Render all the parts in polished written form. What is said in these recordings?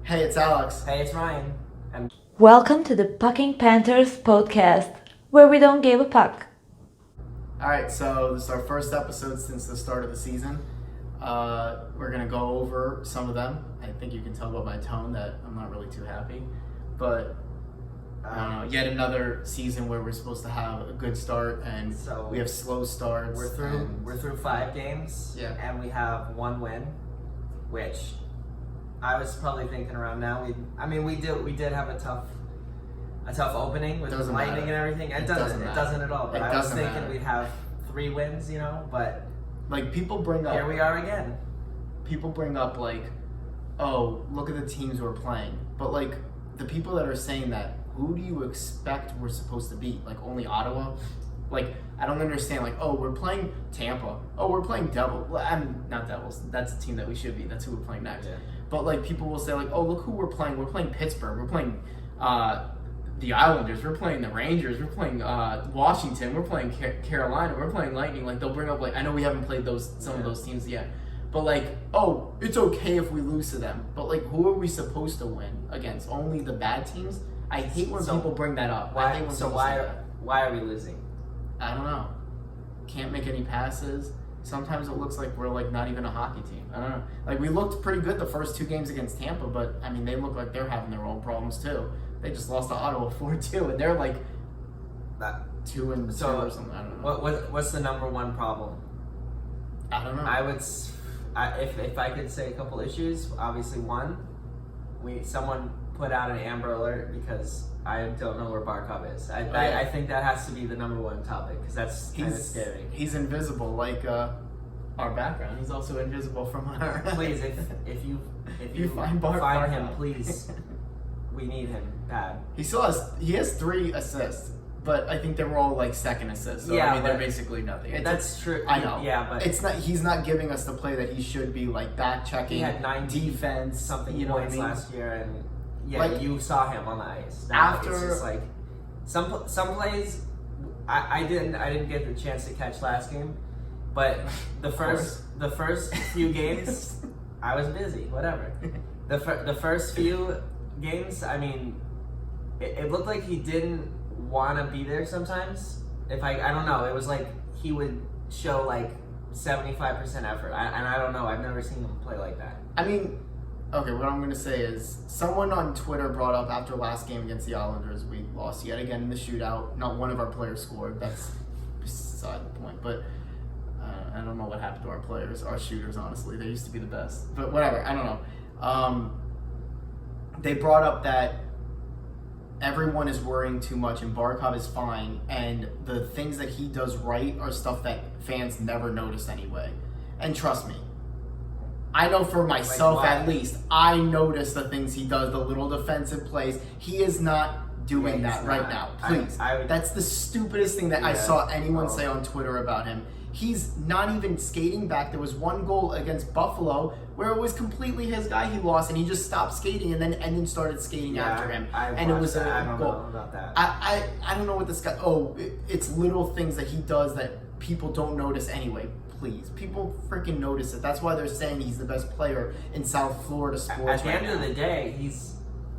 Hey, it's Alex. Hey, it's Ryan. Welcome to the Pucking Panthers podcast, where we don't give a puck. Alright, so this is our first episode since the start of the season. We're going to go over some of them. I think you can tell by my tone that I'm not really too happy. But, I don't know, yet another season where we're supposed to have a good start and So we have slow starts. We're through 5 games, Yeah. and we have 1 win, which I was probably thinking around now. We did have a tough opening with Doesn't lightning matter. and everything. It doesn't doesn't at all. But It I was doesn't thinking matter. we'd have 3 wins, but Like, people bring up... here we are again. People bring up, like, oh, look at the teams we're playing. But, like, the people that are saying that, who do you expect we're supposed to beat? Like, only Ottawa? Like, I don't understand. Like, oh, we're playing Tampa. Oh, we're playing Devils. Well, I'm not Devils. That's the team that we should be. That's who we're playing next. Yeah. But, like, people will say, like, oh, look who we're playing. We're playing Pittsburgh. We're playing the Islanders. We're playing the Rangers. We're playing Washington. We're playing Carolina. We're playing Lightning. Like, they'll bring up, like, I know we haven't played some of those teams yet. But, like, oh, it's okay if we lose to them. But, like, who are we supposed to win against? Only the bad teams? I hate when people bring that up. I hate when people say that. Why are we losing? I don't know. Can't make any passes. Sometimes it looks like we're, like, not even a hockey team. I don't know. Like, we looked pretty good the first 2 games against Tampa, but, I mean, they look like they're having their own problems, too. They just lost to Ottawa 4-2, and they're, like, 2-2 or something. I don't know. What's the number one problem? I don't know. If I could say a couple issues, obviously one, someone put out an Amber Alert because I don't know where Barkov is. I think that has to be the number one topic because that's kind of scary. He's invisible, like our background. He's also invisible from our. Please, if you find him, Barkov. please. We need him bad. He has 3 assists, but I think they were all like second assists. So, Yeah, I mean, they're but basically nothing. That's true. I know. Yeah, but he's not giving us the play that he should be, like back checking. he had 9 defense, something you know what I points mean? last year, and Like, you saw him on the ice. Now after it's just like some plays, I didn't get the chance to catch last game, but the first few games I was busy. Whatever. The first few games, I mean, it looked like he didn't want to be there sometimes. I don't know, it was like he would show like 75% effort, and I don't know. I've never seen him play like that. I mean, okay, what I'm going to say is someone on Twitter brought up after last game against the Islanders, we lost yet again in the shootout. Not one of our players scored. That's beside the point. But I don't know what happened to our players, our shooters, honestly. They used to be the best. But whatever, I don't know. They brought up that everyone is worrying too much and Barkov is fine. And the things that he does right are stuff that fans never notice anyway. And trust me, I know for myself at least, I notice the things he does, the little defensive plays. He is not doing that right now. Please. That's the stupidest thing that I saw anyone say on Twitter about him. He's not even skating back. There was one goal against Buffalo where it was completely his guy he lost, and he just stopped skating and then started skating after him. And it was a I don't goal. know about that. I don't know what this guy... Oh, it's little things that he does that people don't notice anyway. Please. People freaking notice it. That's why they're saying he's the best player in South Florida sports At the end of the day,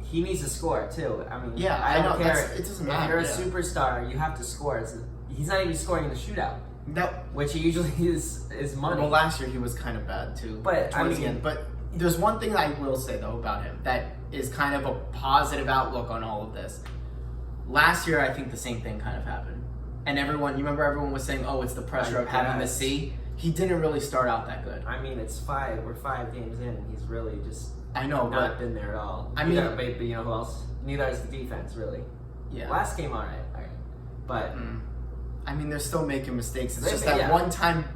he needs to score too. I mean, yeah, I don't care. It doesn't matter. If you're a superstar, you have to score. He's not even scoring in the shootout, which he usually is money. Well, last year he was kind of bad too. But towards the end. But there's one thing I will say though about him that is kind of a positive outlook on all of this. Last year, I think the same thing kind of happened, and you remember everyone was saying, "Oh, it's the pressure of having the C." He didn't really start out that good. I mean, it's 5. We're 5 games in, and he's really just not been there at all. But you know who else? Neither is the defense, really. Yeah. Last game, all right. But I mean, they're still making mistakes. It's just Yeah. that one time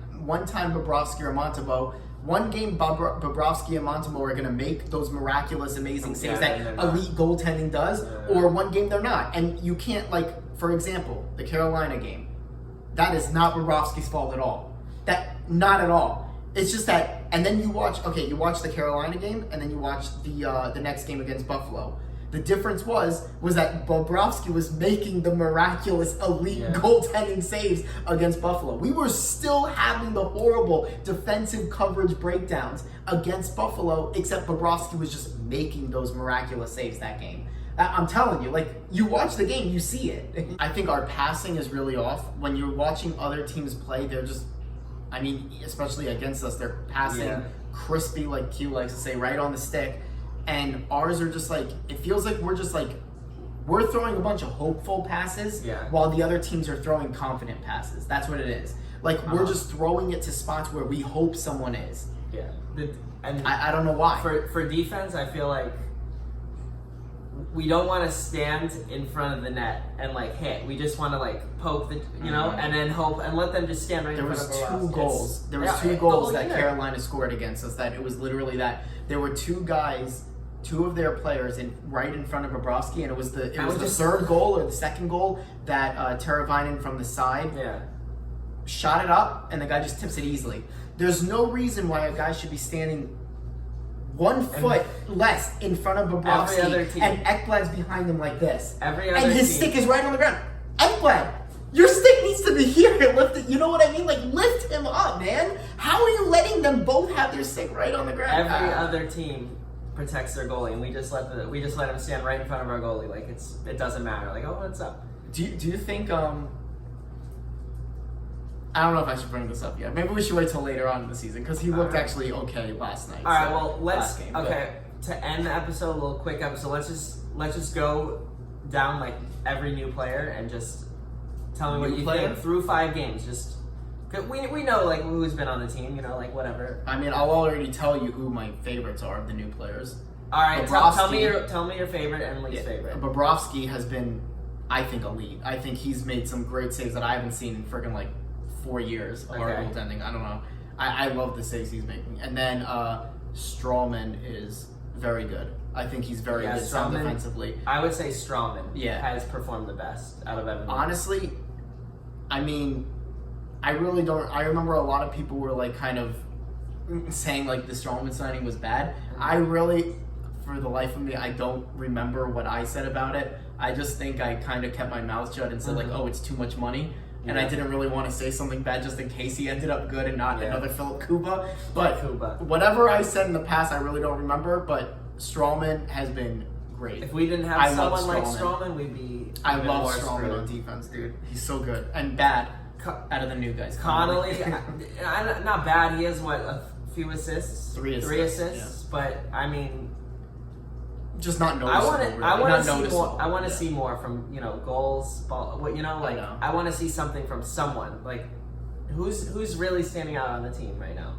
Bobrovsky or Montembeault. One game Bobrovsky and Montembeault are going to make those miraculous, amazing saves that elite goaltending does, or one game they're not. And you can't, like, for example, the Carolina game. That is not Bobrovsky's fault at all. Not at all. It's just that, and then you watch the Carolina game, and then you watch the next game against Buffalo. The difference was that Bobrovsky was making the miraculous elite Yeah. goaltending saves against Buffalo. We were still having the horrible defensive coverage breakdowns against Buffalo, except Bobrovsky was just making those miraculous saves that game. I'm telling you, like, you watch the game, you see it. I think our passing is really off. When you're watching other teams play, they're just, I mean, especially against us, they're passing crispy, like Q likes to say, right on the stick. And ours are just like, it feels like we're just like, we're throwing a bunch of hopeful passes while the other teams are throwing confident passes. That's what it is. Like, we're just throwing it to spots where we hope someone is. Yeah. And I don't know why. For defense, I feel like we don't want to stand in front of the net and like hit. We just want to like poke the, you know, and then hope and let them just stand right in front of the There was two goals that Carolina scored against us. That it was literally that there were two of their players right in front of Bobrovsky, and it was the third goal or the second goal that Teravainen from the side shot it up, and the guy just tips it easily. There's no reason why a guy should be standing 1 foot less in front of Bobrovsky, and Ekblad's behind him like this. And his stick is right on the ground. Ekblad, your stick needs to be here. Lift it. You know what I mean? Like, lift him up, man. How are you letting them both have their stick right on the ground? Every other team protects their goalie, and we just let him stand right in front of our goalie. Like it doesn't matter. Like, oh, what's up? Do you think I don't know if I should bring this up yet. Maybe we should wait till later on in the season because he looked actually okay last night. All right, well, to end the episode, a little quick episode. Let's just go down like every new player and just tell me what you think through 5 games. Just we know like who's been on the team, you know, like whatever. I mean, I'll already tell you who my favorites are of the new players. All right, tell me your favorite and least favorite. Bobrovsky has been, I think, elite. I think he's made some great saves that I haven't seen in freaking like 4 years of our goaltending. I don't know. I love the saves he's making. And then Strawman is very good. I think he's very good defensively. I would say Strawman has performed the best out of everyone. Honestly, I mean, I really don't. I remember a lot of people were like kind of saying like the Strawman signing was bad. I really, for the life of me, I don't remember what I said about it. I just think I kind of kept my mouth shut and said like, oh, it's too much money. And I didn't really want to say something bad just in case he ended up good and not another Philip Kuba. But whatever I said in the past, I really don't remember. But Strawman has been great. If we didn't have someone like Strawman, we'd be. I love Strawman on defense, dude. He's so good and bad. Out of the new guys, Connolly, not bad. He has a few assists, 3 assists. But I mean, just not noticeable. I want to see more from goals, ball. I want to see something from someone. Like, who's really standing out on the team right now?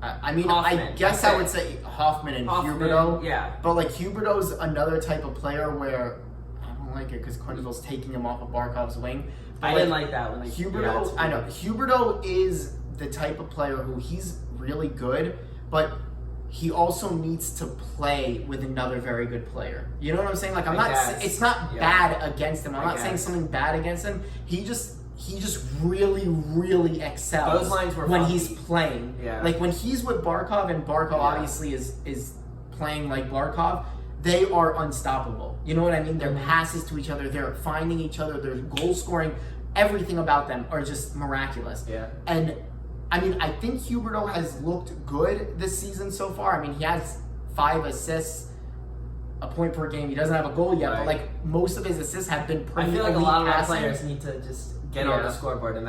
I mean, Hoffman, I guess I would say Hoffman and Huberdeau. Yeah, but like Huberdeau's another type of player where I don't like it because Quenneville's taking him off of Barkov's wing. I didn't like that when Huberdeau. I know Huberdeau is the type of player who he's really good, but he also needs to play with another very good player. You know what I'm saying? Like it's not bad against him. I'm not saying something bad against him. He just really, really excels when he's playing. Yeah. Like when he's with Barkov, and Barkov obviously is playing like Barkov, they are unstoppable. You know what I mean? Their passes to each other, they're finding each other, their goal scoring, everything about them are just miraculous. Yeah. And I mean, I think Huberdeau has looked good this season so far. I mean, he has 5 assists, a point per game. He doesn't have a goal yet, but like most of his assists have been pretty. I feel like a lot of our players need to just get on the scoreboard, and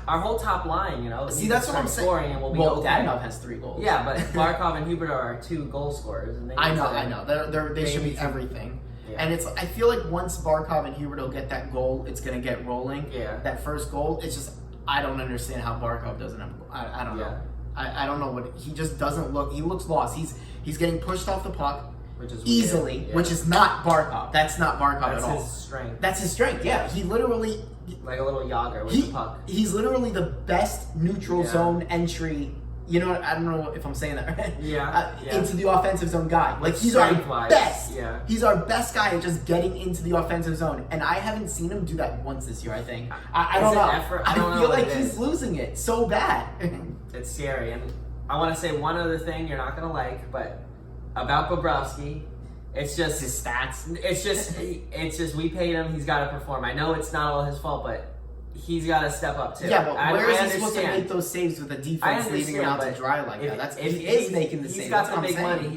our whole top line, See, that's what I'm saying. Scoring, and we'll be Dadonov has 3 goals. Yeah, but Barkov and Huberdeau are 2 goal scorers, and I know. They should be everything. Yeah. And I feel like once Barkov and Huberdeau get that goal, it's gonna get rolling. Yeah. That first goal, it's just I don't understand how Barkov doesn't have. I don't know. I don't know what he just doesn't look. He looks lost. He's getting pushed off the puck. Which is easily, which is not Barkov. That's not Barkov at all. That's his strength. That's his strength. Yeah, he literally like a little Yager with the puck. He's literally the best neutral zone entry. You know, I don't know if I'm saying that right. Into the offensive zone guy. Like he's our best. Yeah. He's our best guy at just getting into the offensive zone, and I haven't seen him do that once this year. I think. I don't know. I feel like he's losing it so bad. It's scary, and I want to say one other thing you're not gonna like, but. About Bobrovsky, It's just his stats. It's just we paid him. He's got to perform. I know it's not all his fault, but he's got to step up too. Yeah, but where is I he supposed to understand. make those saves with the I defense leaving him out to understand, dry like if- that? That's if he is making the He's saves. got That's the what I'm big money. saying.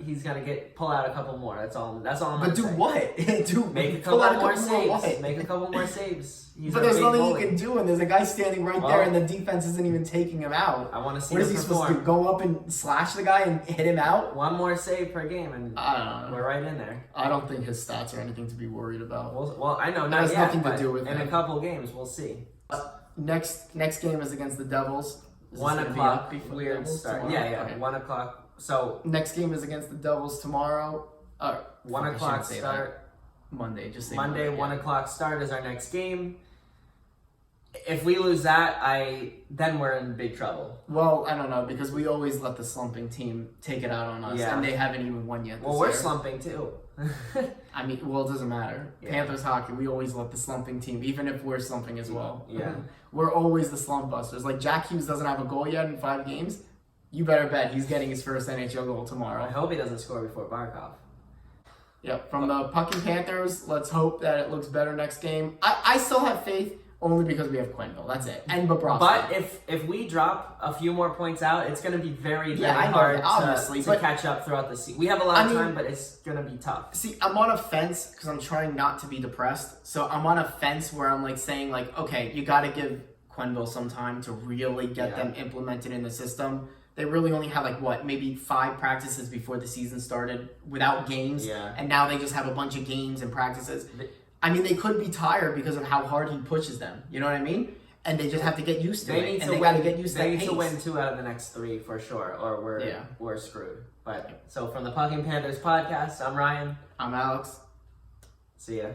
He's got to pull out a couple more. That's all. That's all. But do saying. what? do Make a pull couple out more what? saves. Make a couple more saves. He's But a there's big nothing bully. he can do, and there's a guy standing right Well, there, and the defense isn't even taking him out. I want to see What is him he supposed perform. to do? Go up and slash the guy and hit him out? One more save per game, and I don't know. we're right in there. I don't think his stats are anything to be worried about. Well, I know It not has yet, nothing to but do with in him. a couple games we'll see. Next game is against the Devils. Is this 1 gonna be o'clock. up before the Weird Devils start. tomorrow? Yeah. Okay. 1 o'clock. So Next game is against the Devils tomorrow. 1 fuck, I o'clock shouldn't say that. start. Monday. Just say Monday, Monday, 1 yeah. o'clock start is our next game. If we lose that, then we're in big trouble. Well, I don't know because we always let the slumping team take it out on us, Yeah. and they haven't even won yet. Well, this we're year. slumping too. I mean, well, it doesn't matter. Yeah. Panthers hockey, we always let the slumping team, even if we're slumping as well. Yeah. We're always the slump busters. Like Jack Hughes doesn't have a goal yet in 5 games. You better bet he's getting his first NHL goal I tomorrow. hope he doesn't score before Barkov. Yep. From the Pucking Panthers, let's hope that it looks better next game. I still have faith only because we have Quenneville. That's it. And Bobrovsky. But if we drop a few more points out, it's going to be very, Yeah, very I know hard that, obviously, to but- catch up throughout the season. We have a lot of I mean- time, but it's going to be tough. See, I'm on a fence because I'm trying not to be depressed. So I'm on a fence where I'm like saying like, okay, you got to give Quenneville some time to really get Yeah. them implemented in the system. They really only had like what, maybe 5 practices before the season started without games. Yeah. And now they just have a bunch of games and practices. They- I mean, they could be tired because of how hard he pushes them. You know what I mean? And they just have to get used to They it. need And to they got to win. get used to They that need pace. to win 2 out of the next 3 for sure, or we're screwed. But so from the Pucking Panthers podcast, I'm Ryan. I'm Alex. See ya.